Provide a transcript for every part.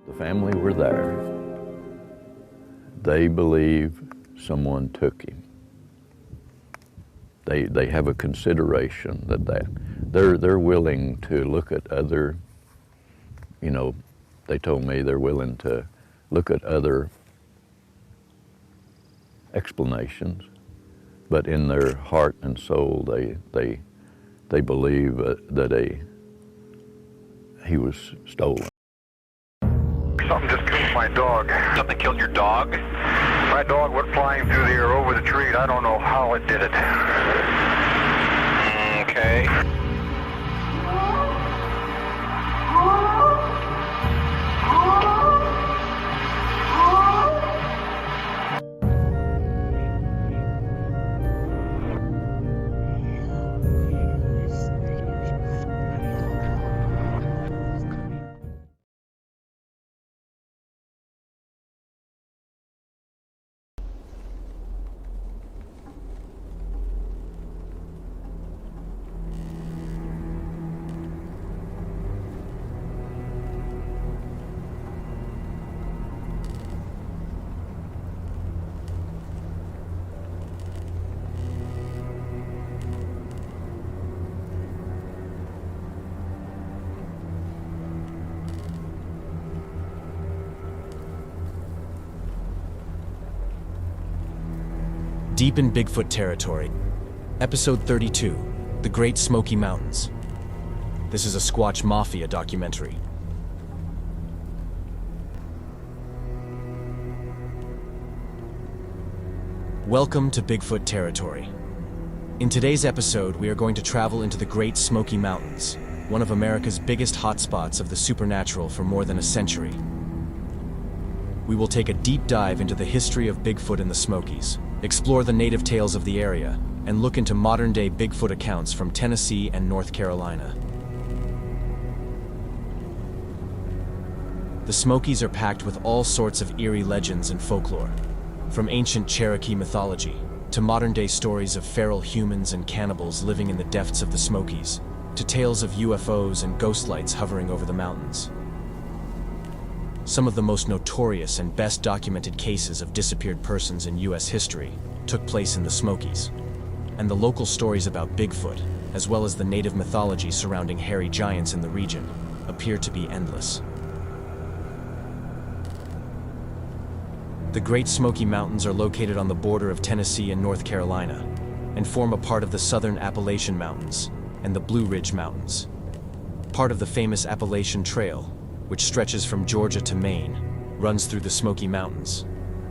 The family were there. They believe someone took him. They have a consideration that they're willing to look at other, they told me they're willing to look at other explanations, but in their heart and soul they believe that he was stolen. Something just killed my dog. Something killed your dog? My dog went flying through the air over the tree. I don't know how it did it. Okay. Deep in Bigfoot territory. Episode 32, The Great Smoky Mountains. This is a Squatch Mafia documentary. Welcome to Bigfoot territory. In today's episode, we are going to travel into the Great Smoky Mountains, one of America's biggest hotspots of the supernatural for more than a century. We will take a deep dive into the history of Bigfoot in the Smokies, explore the native tales of the area, and look into modern-day Bigfoot accounts from Tennessee and North Carolina. The Smokies are packed with all sorts of eerie legends and folklore, from ancient Cherokee mythology to modern-day stories of feral humans and cannibals living in the depths of the Smokies, to tales of UFOs and ghost lights hovering over the mountains. Some of the most notorious and best documented cases of disappeared persons in U.S. history took place in the Smokies, and the local stories about Bigfoot, as well as the native mythology surrounding hairy giants in the region, appear to be endless. The Great Smoky Mountains are located on the border of Tennessee and North Carolina, and form a part of the Southern Appalachian Mountains and the Blue Ridge Mountains. Part of the famous Appalachian Trail, which stretches from Georgia to Maine, runs through the Smoky Mountains.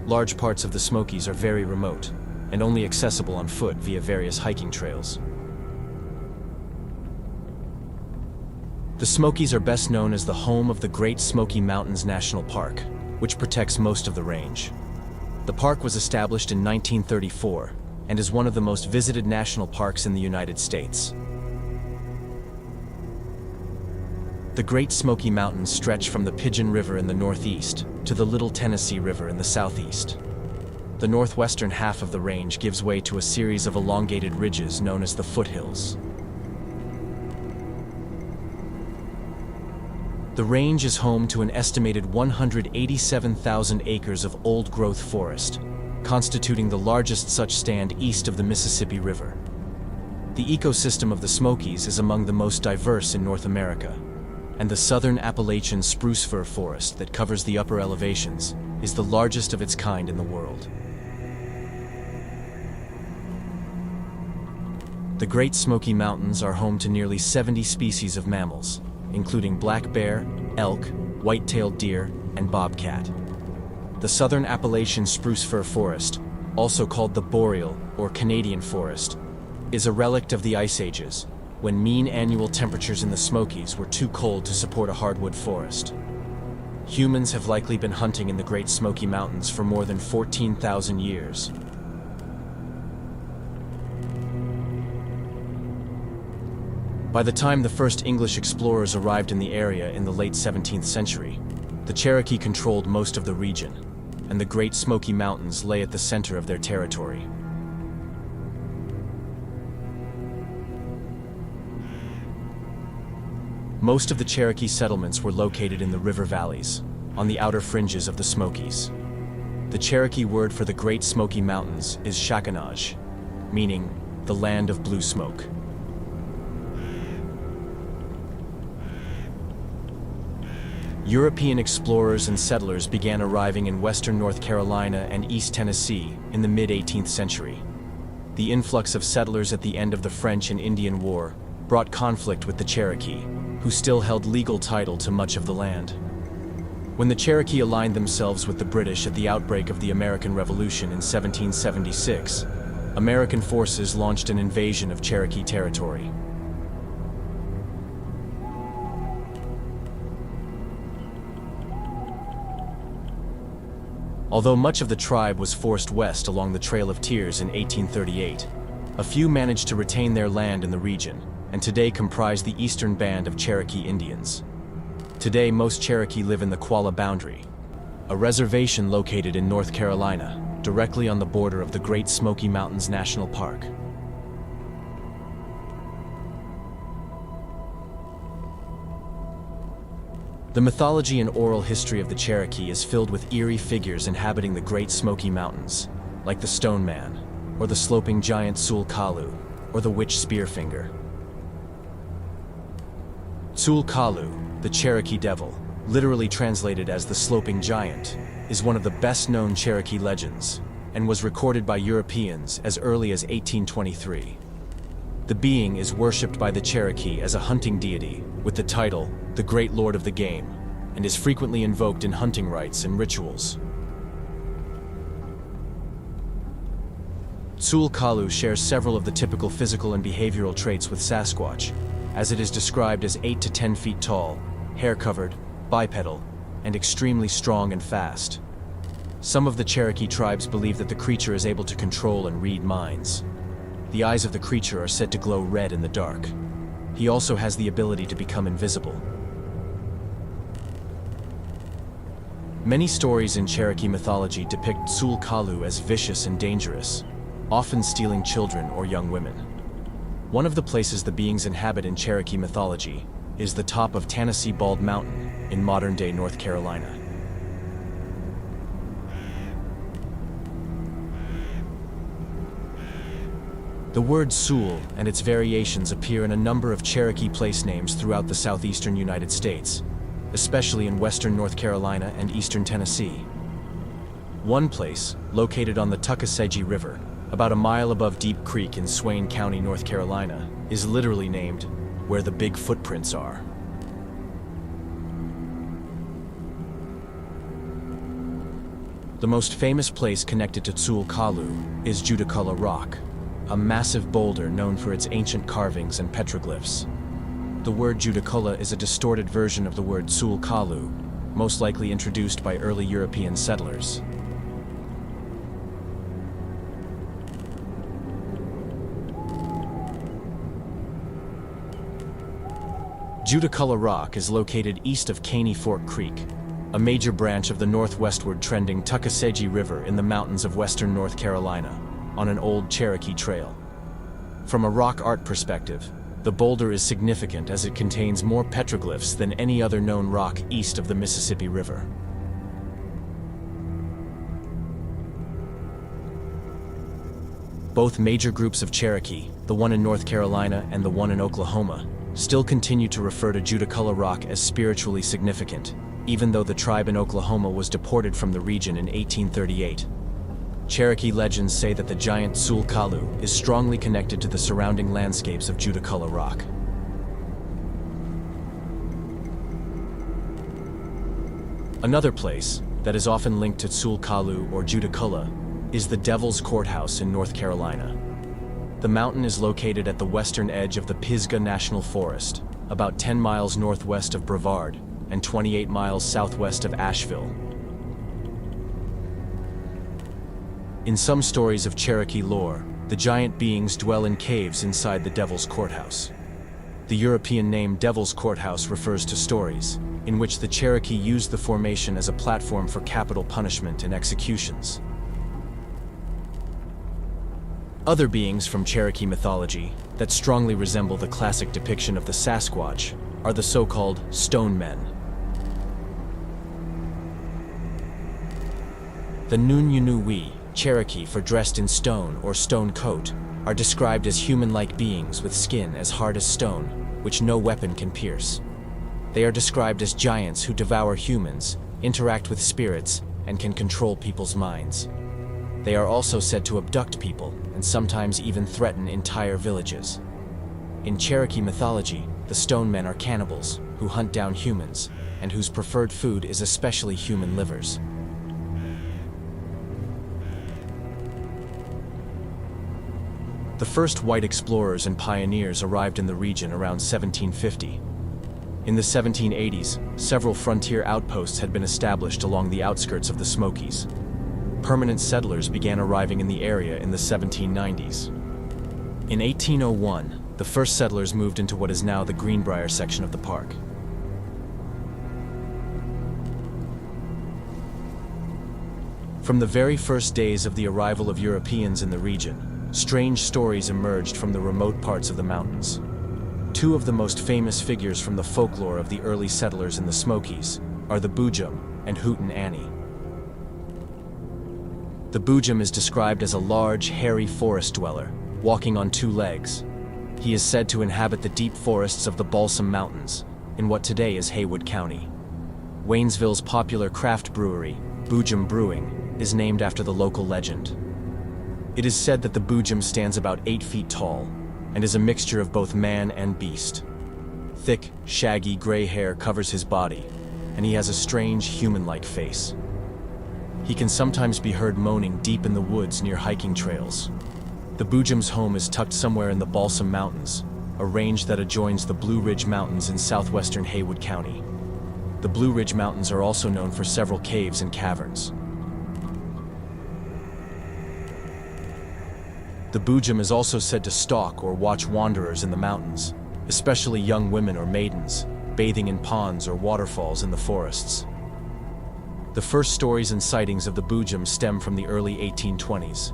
Large parts of the Smokies are very remote and only accessible on foot via various hiking trails. The Smokies are best known as the home of the Great Smoky Mountains National Park, which protects most of the range. The park was established in 1934 and is one of the most visited national parks in the United States. The Great Smoky Mountains stretch from the Pigeon River in the northeast to the Little Tennessee River in the southeast. The northwestern half of the range gives way to a series of elongated ridges known as the foothills. The range is home to an estimated 187,000 acres of old-growth forest, constituting the largest such stand east of the Mississippi River. The ecosystem of the Smokies is among the most diverse in North America, and the Southern Appalachian spruce fir forest that covers the upper elevations is the largest of its kind in the world. The Great Smoky Mountains are home to nearly 70 species of mammals, including black bear, elk, white-tailed deer, and bobcat. The Southern Appalachian spruce fir forest, also called the boreal or Canadian forest, is a relict of the Ice Ages, when mean annual temperatures in the Smokies were too cold to support a hardwood forest. Humans have likely been hunting in the Great Smoky Mountains for more than 14,000 years. By the time the first English explorers arrived in the area in the late 17th century, the Cherokee controlled most of the region, and the Great Smoky Mountains lay at the center of their territory. Most of the Cherokee settlements were located in the river valleys, on the outer fringes of the Smokies. The Cherokee word for the Great Smoky Mountains is Sasquatch, meaning the land of blue smoke. European explorers and settlers began arriving in western North Carolina and East Tennessee in the mid-18th century. The influx of settlers at the end of the French and Indian War brought conflict with the Cherokee, who still held legal title to much of the land. When the Cherokee aligned themselves with the British at the outbreak of the American Revolution in 1776, American forces launched an invasion of Cherokee territory. Although much of the tribe was forced west along the Trail of Tears in 1838, a few managed to retain their land in the region, and today comprise the eastern band of Cherokee Indians. Today, most Cherokee live in the Qualla Boundary, a reservation located in North Carolina, directly on the border of the Great Smoky Mountains National Park. The mythology and oral history of the Cherokee is filled with eerie figures inhabiting the Great Smoky Mountains, like the Stone Man, or the sloping giant Sulkalu, or the witch Spearfinger. Sulkalu, the Cherokee Devil, literally translated as the sloping giant, is one of the best-known Cherokee legends, and was recorded by Europeans as early as 1823. The being is worshipped by the Cherokee as a hunting deity, with the title, the Great Lord of the Game, and is frequently invoked in hunting rites and rituals. Sulkalu shares several of the typical physical and behavioral traits with Sasquatch, as it is described as 8 to 10 feet tall, hair-covered, bipedal, and extremely strong and fast. Some of the Cherokee tribes believe that the creature is able to control and read minds. The eyes of the creature are said to glow red in the dark. He also has the ability to become invisible. Many stories in Cherokee mythology depict Sulkalu as vicious and dangerous, often stealing children or young women. One of the places the beings inhabit in Cherokee mythology is the top of Tennessee Bald Mountain in modern-day North Carolina. The word Sul and its variations appear in a number of Cherokee place names throughout the southeastern United States, especially in western North Carolina and eastern Tennessee. One place, located on the Tuckasegee River, about a mile above Deep Creek in Swain County, North Carolina, is literally named where the big footprints are. The most famous place connected to Sulkalu is Judaculla Rock, a massive boulder known for its ancient carvings and petroglyphs. The word Judaculla is a distorted version of the word Sulkalu, most likely introduced by early European settlers. Judaculla Rock is located east of Caney Fork Creek, a major branch of the northwestward trending Tuckasegee River in the mountains of western North Carolina, on an old Cherokee trail. From a rock art perspective, the boulder is significant as it contains more petroglyphs than any other known rock east of the Mississippi River. Both major groups of Cherokee, the one in North Carolina and the one in Oklahoma, still continue to refer to Judaculla Rock as spiritually significant, even though the tribe in Oklahoma was deported from the region in 1838. Cherokee legends say that the giant Sulkalu is strongly connected to the surrounding landscapes of Judaculla Rock. Another place that is often linked to Sulkalu or Judaculla is the Devil's Courthouse in North Carolina. The mountain is located at the western edge of the Pisgah National Forest, about 10 miles northwest of Brevard and 28 miles southwest of Asheville. In some stories of Cherokee lore, the giant beings dwell in caves inside the Devil's Courthouse. The European name Devil's Courthouse refers to stories in which the Cherokee used the formation as a platform for capital punishment and executions. Other beings from Cherokee mythology that strongly resemble the classic depiction of the Sasquatch are the so-called Stone Men. The Nununui, Cherokee for dressed in stone or stone coat, are described as human-like beings with skin as hard as stone, which no weapon can pierce. They are described as giants who devour humans, interact with spirits, and can control people's minds. They are also said to abduct people and sometimes even threaten entire villages. In Cherokee mythology, the stone men are cannibals who hunt down humans and whose preferred food is especially human livers. The first white explorers and pioneers arrived in the region around 1750. In the 1780s, several frontier outposts had been established along the outskirts of the Smokies. Permanent settlers began arriving in the area in the 1790s. In 1801, the first settlers moved into what is now the Greenbrier section of the park. From the very first days of the arrival of Europeans in the region, strange stories emerged from the remote parts of the mountains. Two of the most famous figures from the folklore of the early settlers in the Smokies are the Boojum and Hooten Annie. The Boojum is described as a large, hairy forest dweller, walking on two legs. He is said to inhabit the deep forests of the Balsam Mountains, in what today is Haywood County. Waynesville's popular craft brewery, Boojum Brewing, is named after the local legend. It is said that the Boojum stands about 8 feet tall, and is a mixture of both man and beast. Thick, shaggy gray hair covers his body, and he has a strange, human-like face. He can sometimes be heard moaning deep in the woods near hiking trails. The Boojum's home is tucked somewhere in the Balsam Mountains, a range that adjoins the Blue Ridge Mountains in southwestern Haywood County. The Blue Ridge Mountains are also known for several caves and caverns. The Boojum is also said to stalk or watch wanderers in the mountains, especially young women or maidens, bathing in ponds or waterfalls in the forests. The first stories and sightings of the Boojum stem from the early 1820s.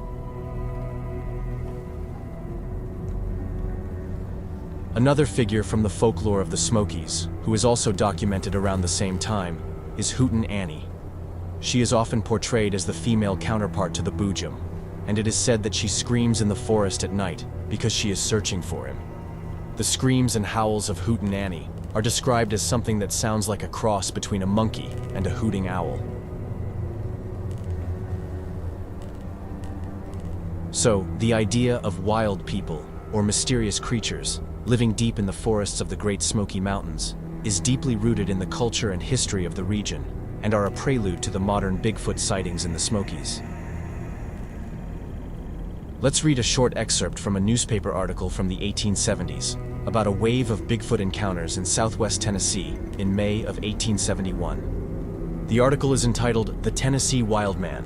Another figure from the folklore of the Smokies, who is also documented around the same time, is Hooten Annie. She is often portrayed as the female counterpart to the Boojum, and it is said that she screams in the forest at night because she is searching for him. The screams and howls of Hooten Annie are described as something that sounds like a cross between a monkey and a hooting owl. So, the idea of wild people, or mysterious creatures, living deep in the forests of the Great Smoky Mountains, is deeply rooted in the culture and history of the region, and are a prelude to the modern Bigfoot sightings in the Smokies. Let's read a short excerpt from a newspaper article from the 1870s about a wave of Bigfoot encounters in southwest Tennessee in May of 1871. The article is entitled "The Tennessee Wild Man."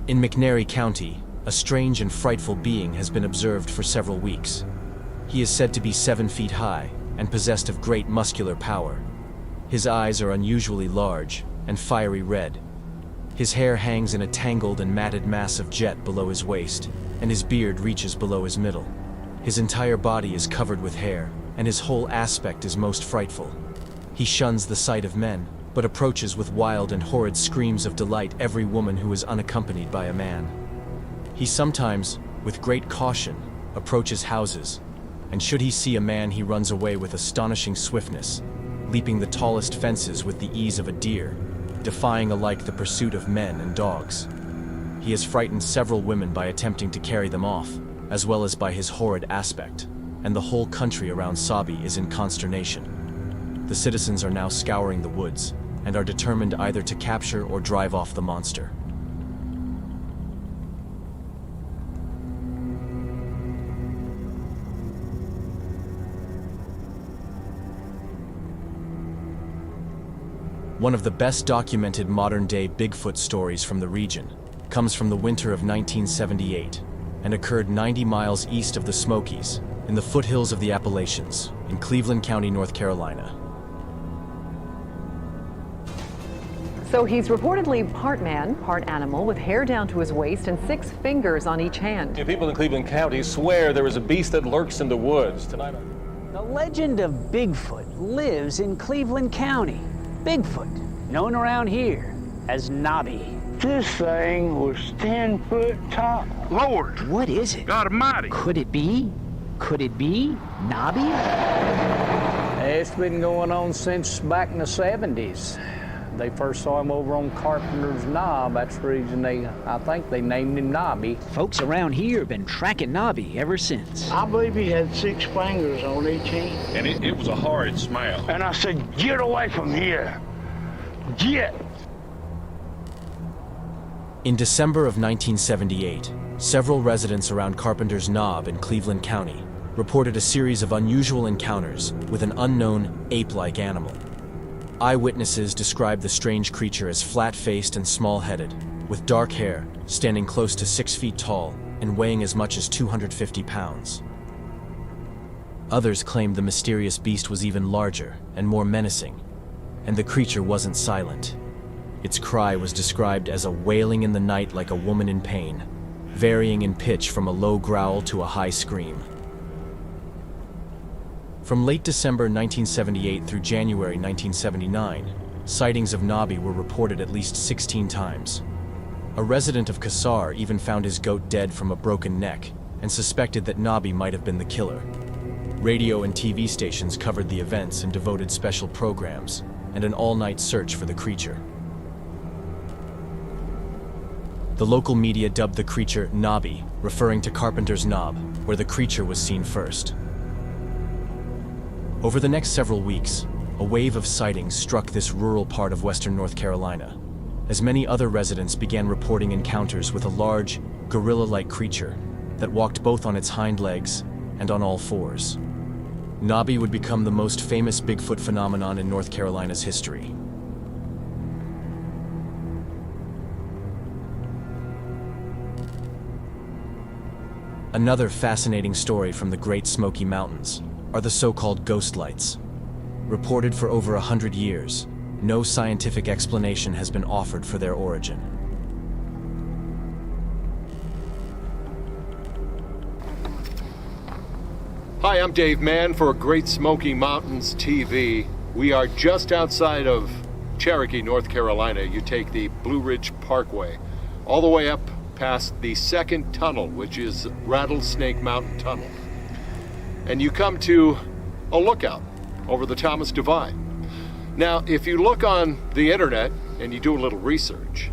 In McNairy County, a strange and frightful being has been observed for several weeks. He is said to be 7 feet high and possessed of great muscular power. His eyes are unusually large and fiery red. His hair hangs in a tangled and matted mass of jet below his waist, and his beard reaches below his middle. His entire body is covered with hair, and his whole aspect is most frightful. He shuns the sight of men, but approaches with wild and horrid screams of delight every woman who is unaccompanied by a man. He sometimes, with great caution, approaches houses, and should he see a man, he runs away with astonishing swiftness, leaping the tallest fences with the ease of a deer, defying alike the pursuit of men and dogs. He has frightened several women by attempting to carry them off, as well as by his horrid aspect, and the whole country around Sabi is in consternation. The citizens are now scouring the woods, and are determined either to capture or drive off the monster. One of the best documented modern-day Bigfoot stories from the region comes from the winter of 1978 and occurred 90 miles east of the Smokies in the foothills of the Appalachians in Cleveland County, North Carolina. So he's reportedly part man, part animal, with hair down to his waist and 6 fingers on each hand. Yeah, people in Cleveland County swear there is a beast that lurks in the woods. Tonight, the legend of Bigfoot lives in Cleveland County. Bigfoot, known around here as Nobby. This thing was 10 foot tall. Lord, What is it? God Almighty. Could it be? Could it be Nobby? It's been going on since back in the 70s. They first saw him over on Carpenter's Knob. That's the reason I think they named him Nobby. Folks around here have been tracking Nobby ever since. I believe he had 6 fingers on each hand. And it was a horrid smell. And I said, get away from here. Get! In December of 1978, several residents around Carpenter's Knob in Cleveland County reported a series of unusual encounters with an unknown ape-like animal. Eyewitnesses described the strange creature as flat-faced and small-headed, with dark hair, standing close to 6 feet tall and weighing as much as 250 pounds. Others claimed the mysterious beast was even larger and more menacing, and the creature wasn't silent. Its cry was described as a wailing in the night like a woman in pain, varying in pitch from a low growl to a high scream. From late December 1978 through January 1979, sightings of Nobby were reported at least 16 times. A resident of Kassar even found his goat dead from a broken neck and suspected that Nobby might have been the killer. Radio and TV stations covered the events and devoted special programs and an all-night search for the creature. The local media dubbed the creature Nobby, referring to Carpenter's Knob, where the creature was seen first. Over the next several weeks, a wave of sightings struck this rural part of western North Carolina, as many other residents began reporting encounters with a large, gorilla-like creature that walked both on its hind legs and on all fours. Nobby would become the most famous Bigfoot phenomenon in North Carolina's history. Another fascinating story from the Great Smoky Mountains are the so-called ghost lights. Reported for over 100 years, no scientific explanation has been offered for their origin. Hi, I'm Dave Mann for Great Smoky Mountains TV. We are just outside of Cherokee, North Carolina. You take the Blue Ridge Parkway all the way up past the second tunnel, which is Rattlesnake Mountain Tunnel. And you come to a lookout over the Thomas Divide. Now, if you look on the internet and you do a little research,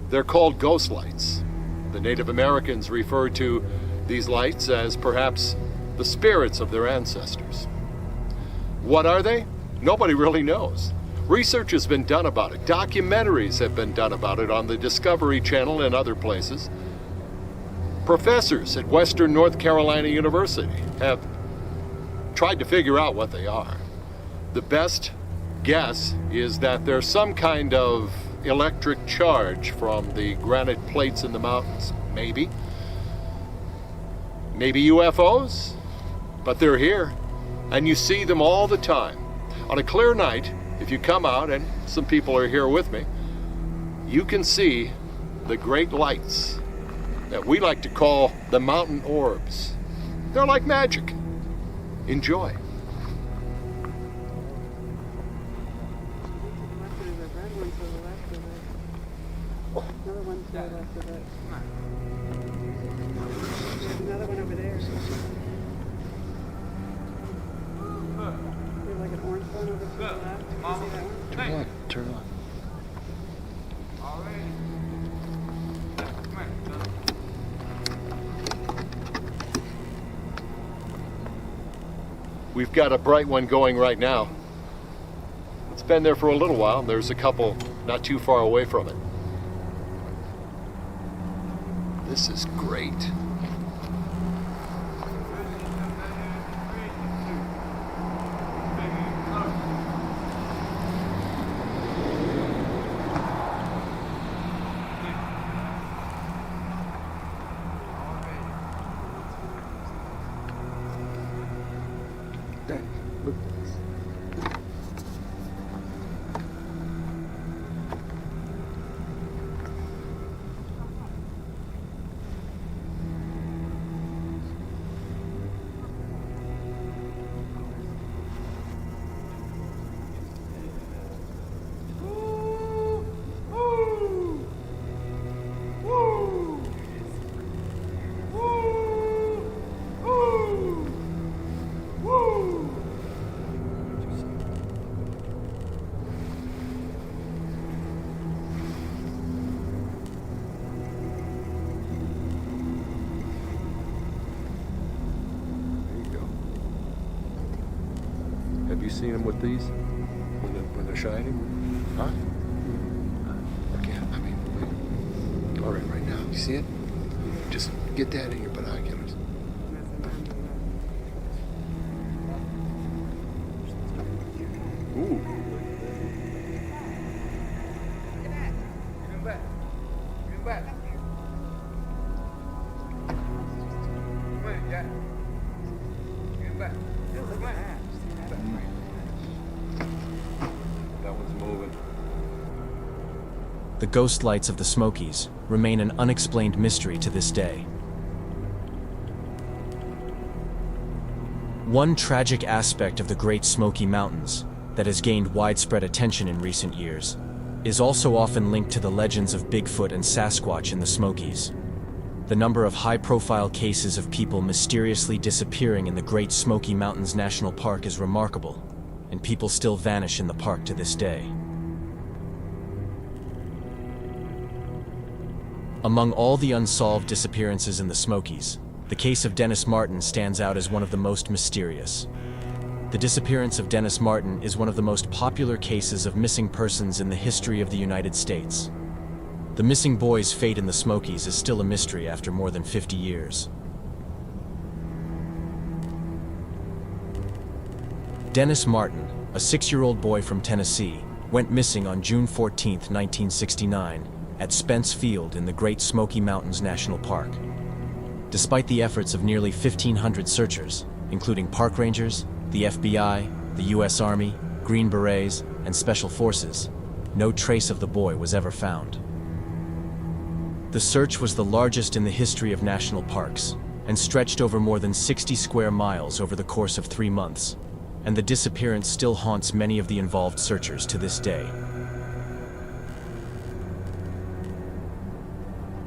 they're called ghost lights. The Native Americans refer to these lights as perhaps the spirits of their ancestors. What are they? Nobody really knows. Research has been done about it. Documentaries have been done about it on the Discovery Channel and other places. Professors at Western North Carolina University have tried to figure out what they are. The best guess is that there's some kind of electric charge from the granite plates in the mountains. Maybe. Maybe UFOs? But they're here, and you see them all the time. On a clear night, if you come out, and some people are here with me, you can see the great lights that we like to call the mountain orbs. They're like magic. Enjoy. Another one over there. There's like an orange one over to the left. Can you see that one? Turn on, turn on. We've got a bright one going right now. It's been there for a little while, and there's a couple not too far away from it. This is great. you seen them with these when they're shining? Huh? Okay, I mean, all right now. You see it? Just get that in your binoculars. Ooh. That one's moving. The ghost lights of the Smokies remain an unexplained mystery to this day. One tragic aspect of the Great Smoky Mountains that has gained widespread attention in recent years is also often linked to the legends of Bigfoot and Sasquatch in the Smokies. The number of high-profile cases of people mysteriously disappearing in the Great Smoky Mountains National Park is remarkable, and people still vanish in the park to this day. Among all the unsolved disappearances in the Smokies, the case of Dennis Martin stands out as one of the most mysterious. The disappearance of Dennis Martin is one of the most popular cases of missing persons in the history of the United States. The missing boy's fate in the Smokies is still a mystery after more than 50 years. Dennis Martin, a 6-year-old boy from Tennessee, went missing on June 14, 1969, at Spence Field in the Great Smoky Mountains National Park. Despite the efforts of nearly 1,500 searchers, including park rangers, the FBI, the U.S. Army, Green Berets, and Special Forces, no trace of the boy was ever found. The search was the largest in the history of national parks and stretched over more than 60 square miles over the course of 3 months, and the disappearance still haunts many of the involved searchers to this day.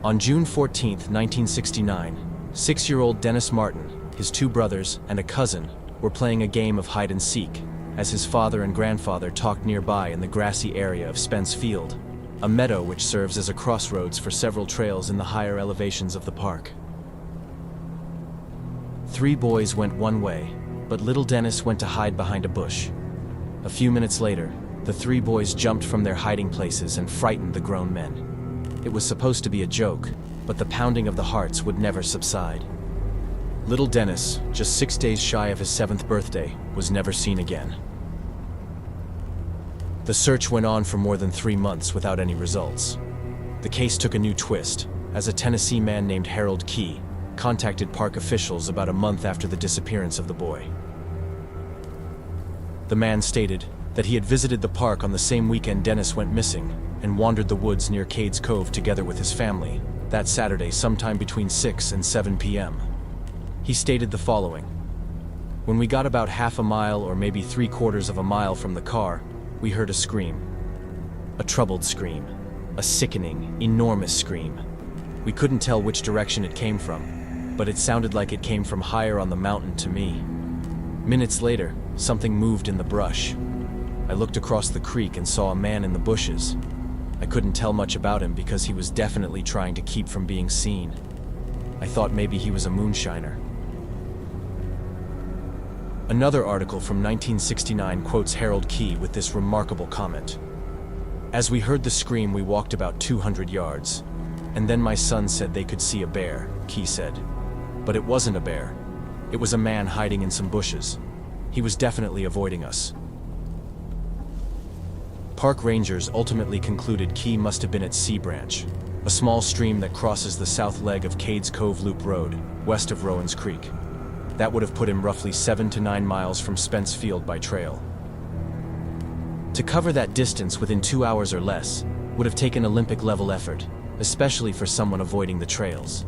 On June 14, 1969, 6-year-old Dennis Martin, his 2 brothers, and a cousin were playing a game of hide-and-seek as his father and grandfather talked nearby in the grassy area of Spence Field, a meadow which serves as a crossroads for several trails in the higher elevations of the park. 3 boys went one way, but little Dennis went to hide behind a bush. A few minutes later, the 3 boys jumped from their hiding places and frightened the grown men. It was supposed to be a joke, but the pounding of the hearts would never subside. Little Dennis, just 6 days shy of his 7th birthday, was never seen again. The search went on for more than 3 months without any results. The case took a new twist, as a Tennessee man named Harold Key contacted park officials about a month after the disappearance of the boy. The man stated that he had visited the park on the same weekend Dennis went missing and wandered the woods near Cades Cove together with his family that Saturday sometime between 6 and 7 p.m. He stated the following: "When we got about half a mile or maybe 3/4 of a mile from the car, we heard a scream. A troubled scream. A sickening, enormous scream. We couldn't tell which direction it came from, but it sounded like it came from higher on the mountain to me. Minutes later, something moved in the brush. I looked across the creek and saw a man in the bushes. I couldn't tell much about him because he was definitely trying to keep from being seen. I thought maybe he was a moonshiner." Another article from 1969 quotes Harold Key with this remarkable comment: "As we heard the scream, we walked about 200 yards. And then my son said they could see a bear," Key said. "But it wasn't a bear. It was a man hiding in some bushes. He was definitely avoiding us." Park rangers ultimately concluded Key must have been at Sea Branch, a small stream that crosses the south leg of Cades Cove Loop Road, west of Rowan's Creek. That would have put him roughly 7 to 9 miles from Spence Field by trail. To cover that distance within 2 hours or less would have taken Olympic-level effort, especially for someone avoiding the trails.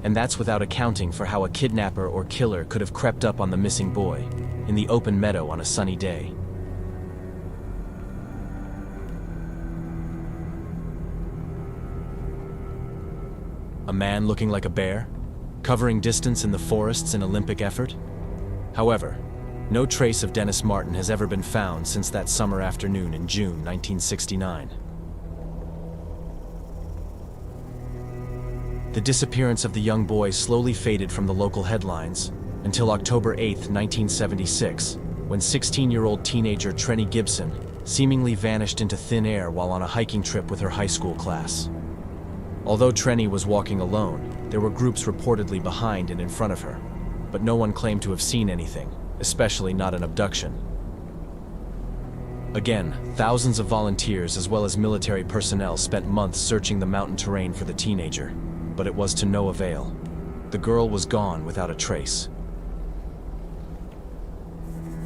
And that's without accounting for how a kidnapper or killer could have crept up on the missing boy in the open meadow on a sunny day. A man looking like a bear, covering distance in the forests in Olympic effort? However, no trace of Dennis Martin has ever been found since that summer afternoon in June 1969. The disappearance of the young boy slowly faded from the local headlines until October 8, 1976, when 16-year-old teenager Trenny Gibson seemingly vanished into thin air while on a hiking trip with her high school class. Although Trenny was walking alone, there were groups reportedly behind and in front of her, but no one claimed to have seen anything, especially not an abduction. Again, thousands of volunteers as well as military personnel spent months searching the mountain terrain for the teenager, but it was to no avail. The girl was gone without a trace.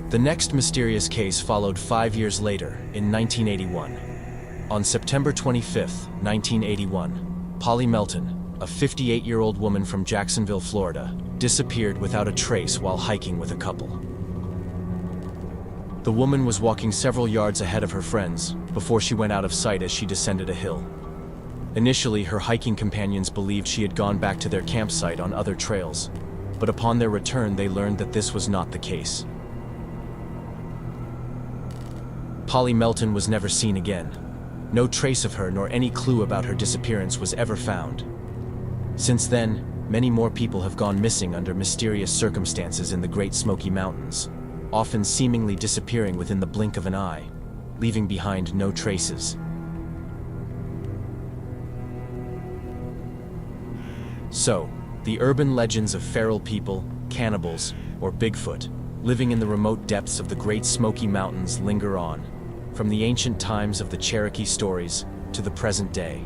The next mysterious case followed 5 years later, in 1981. On September 25, 1981, Polly Melton, a 58-year-old woman from Jacksonville, Florida, disappeared without a trace while hiking with a couple. The woman was walking several yards ahead of her friends before she went out of sight as she descended a hill. Initially, her hiking companions believed she had gone back to their campsite on other trails, but upon their return they learned that this was not the case. Polly Melton was never seen again. No trace of her nor any clue about her disappearance was ever found. Since then, many more people have gone missing under mysterious circumstances in the Great Smoky Mountains, often seemingly disappearing within the blink of an eye, leaving behind no traces. So, the urban legends of feral people, cannibals, or Bigfoot living in the remote depths of the Great Smoky Mountains linger on, from the ancient times of the Cherokee stories to the present day.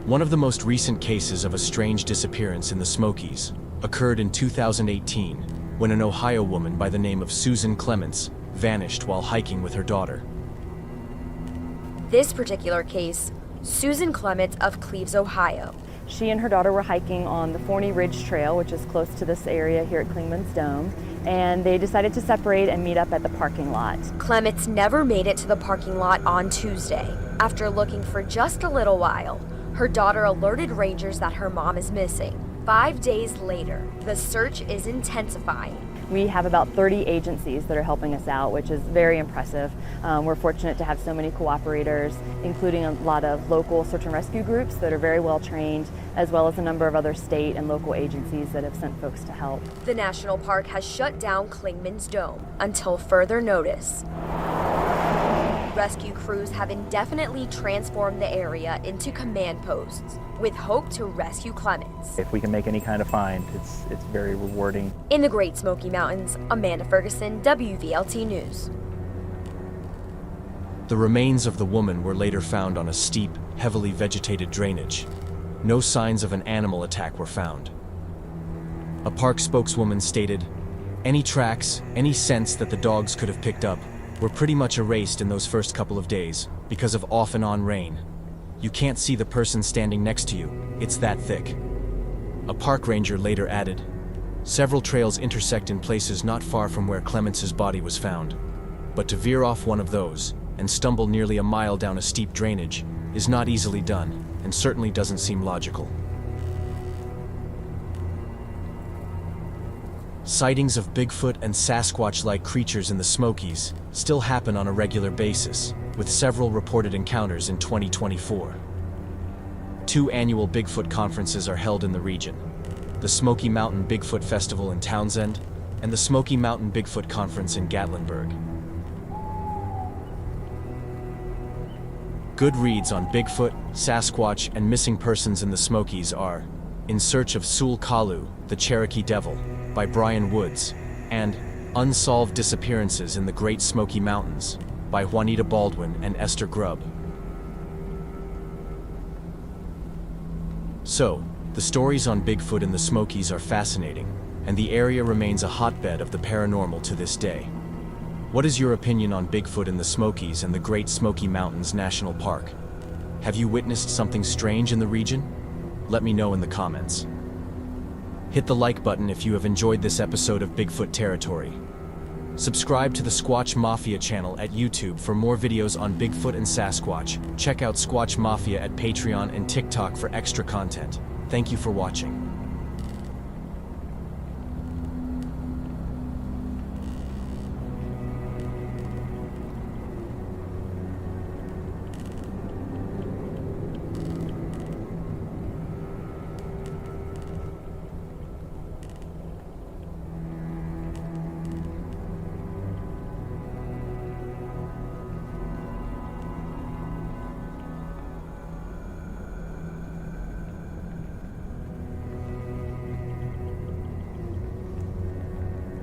One of the most recent cases of a strange disappearance in the Smokies occurred in 2018 when an Ohio woman by the name of Susan Clements vanished while hiking with her daughter. This particular case, Susan Clements of Cleves, Ohio. She and her daughter were hiking on the Forney Ridge Trail, which is close to this area here at Klingman's Dome, and they decided to separate and meet up at the parking lot. Clements never made it to the parking lot on Tuesday. After looking for just a little while, her daughter alerted rangers that her mom is missing. 5 days later, the search is intensifying. We have about 30 agencies that are helping us out, which is very impressive. We're fortunate to have so many cooperators, including a lot of local search and rescue groups that are very well trained, as well as a number of other state and local agencies that have sent folks to help. The national park has shut down Klingman's Dome until further notice. Rescue crews have indefinitely transformed the area into command posts with hope to rescue Clements. If we can make any kind of find, it's very rewarding. In the Great Smoky Mountains, Amanda Ferguson, WVLT News. The remains of the woman were later found on a steep, heavily vegetated drainage. No signs of an animal attack were found. A park spokeswoman stated, "Any tracks, any scents that the dogs could have picked up were pretty much erased in those first couple of days because of off and on rain. You can't see the person standing next to you, it's that thick." A park ranger later added, "Several trails intersect in places not far from where Clements' body was found, but to veer off one of those and stumble nearly a mile down a steep drainage is not easily done and certainly doesn't seem logical." Sightings of Bigfoot and Sasquatch-like creatures in the Smokies still happen on a regular basis, with several reported encounters in 2024. 2 annual Bigfoot conferences are held in the region: the Smoky Mountain Bigfoot Festival in Townsend and the Smoky Mountain Bigfoot Conference in Gatlinburg. Good reads on Bigfoot, Sasquatch, and missing persons in the Smokies are In Search of Sul Kalu, the Cherokee Devil, by Brian Woods, and Unsolved Disappearances in the Great Smoky Mountains, by Juanita Baldwin and Esther Grubb. So, the stories on Bigfoot in the Smokies are fascinating, and the area remains a hotbed of the paranormal to this day. What is your opinion on Bigfoot in the Smokies and the Great Smoky Mountains National Park? Have you witnessed something strange in the region? Let me know in the comments. Hit the like button if you have enjoyed this episode of Bigfoot Territory. Subscribe to the Squatch Mafia channel at YouTube for more videos on Bigfoot and Sasquatch. Check out Squatch Mafia at Patreon and TikTok for extra content. Thank you for watching.